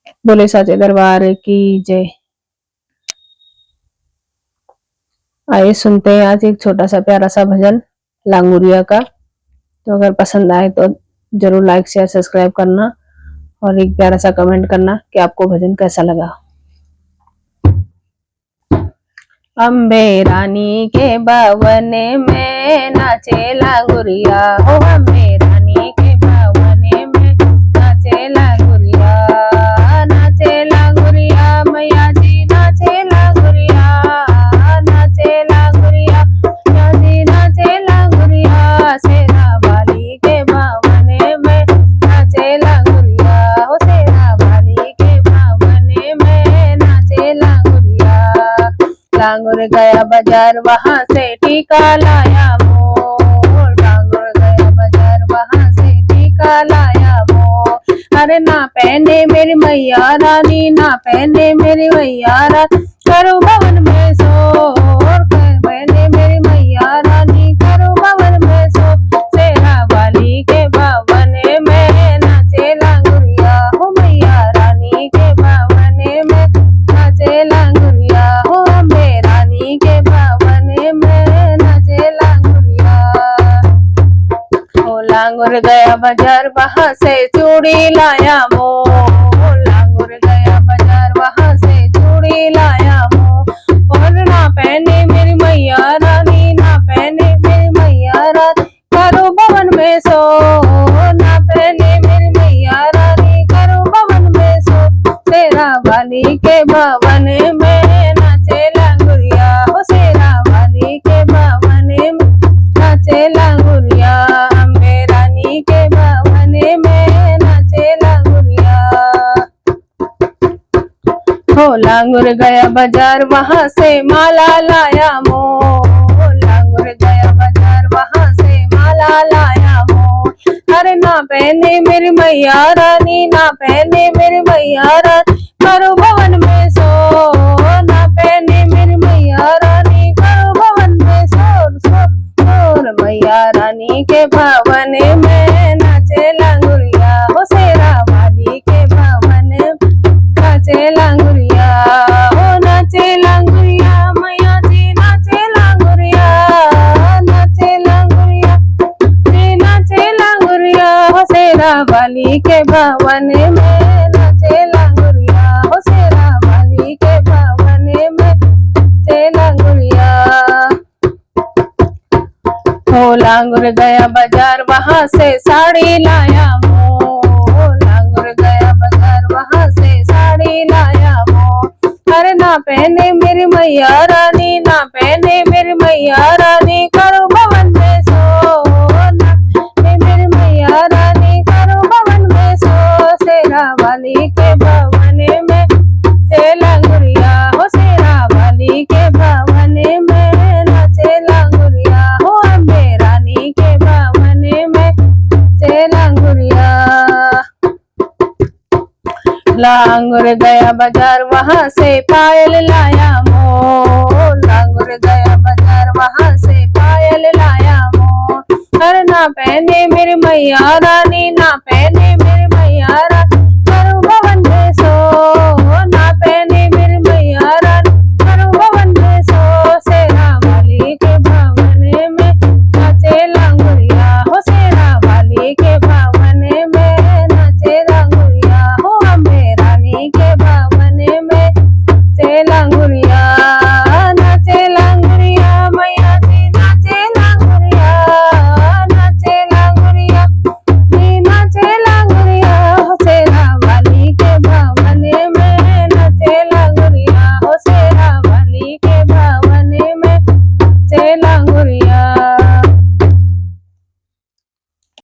बोले साचे दरबार की जय। आइए सुनते हैं आज एक छोटा सा प्यारा सा भजन लांगुरिया का। तो अगर पसंद आए तो जरूर लाइक शेयर सब्सक्राइब करना और एक प्यारा सा कमेंट करना कि आपको भजन कैसा लगा। अम्बे रानी के बावन में नाचे लांगुरिया, हो अम्बे रानी के बावन में नाचे लांगुरिया, नाचे लांगुरिया मैया जी नाचे लांगुरिया, नाचे लांगुरिया मैया जी नाचे लांगुरिया, शेरा वाली के बावन में नाचे लांगुरिया, हो शेरा वाली के बावन में नाचे लांगुरिया। लांगुर गया बाजार वहां से टीका लाया मोर, लांगुर गया बाजार वहां से टीका लाया मोर। अरे ना पहने मेरी मैया रानी, ना पहने मेरी मैया रानी, करो भवन में शोर, पहने मेरी मैया रानी करो भवन में शोर, शेरा वाली के भवन में नाचे लांगुरिया, हो मैया रानी के भवन में नाचे लांगुरिया, हो अम्बे रानी के भवन में नाचे लांगुरिया। ओ लांगुर गया बाजार वहां से चूड़ी लाया मोर, लांगुर गया बाजार वहां से चूड़ी लाया मोर। और ना पहने मेरी मैया रानी, ना पहने मेरी मैया रानी करो भवन में सो, ना पहने मेरी मैया रानी करो भवन में सो, शेरा वाली के भवन में नाचे लांगुरिया, हो शेरा वाली के भवन में नाचे लांगुरिया, अम्बे रानी के भवन में नाचे लांगुरिया। हो लांगुर गया बाजार वहां से माला लाया मोर, लांगुर गया बाजार वहां से माला लाया मोर। अरे ना पहने मेरी मैया रानी, ना पहने मेरी मैया रानी करो भवन में सो, ना पहने मेरी मैया रानी करो भवन में शोर, शोर मैया रानी के भवन में नाचे लांगुरिया, हो शेरा वाली के भवन नाचे लांगुरिया, हो नाचे लांगुरिया मैया जी नाचे लांगुरिया, नाचे लांगुरिया जी नाचे लांगुरिया, हो शेरा वाली के भवन में नाचे लांगुरिया, हो शेरा वाली के भवन में नाचे लांगुरिया। हो लांगुर गया बाजार वहां से साड़ी लाया मोर, लांगुर गया बाजार वहां से साड़ी लाया मोर। अरे ना पहने मेरी मैया रानी, ना पहने मेरी मैया रानी करो भवन में सो, ना पहने मेरी मैया रानी करो भवन में सो, शेरा वाली के भवन में नाचे लांगुरिया, हो शेरा वाली के भवन में नाचे लांगुरिया, हो अम्बे रानी के भवन में नाचे लांगुरिया। लांगुर गया बाजार वहां से पायल लाया मोर, लांगुर गया बाजार वहां से पायल लाया मोर। अरे ना पहने मेरी मैया रानी, ना पहने मेरी मैया रानी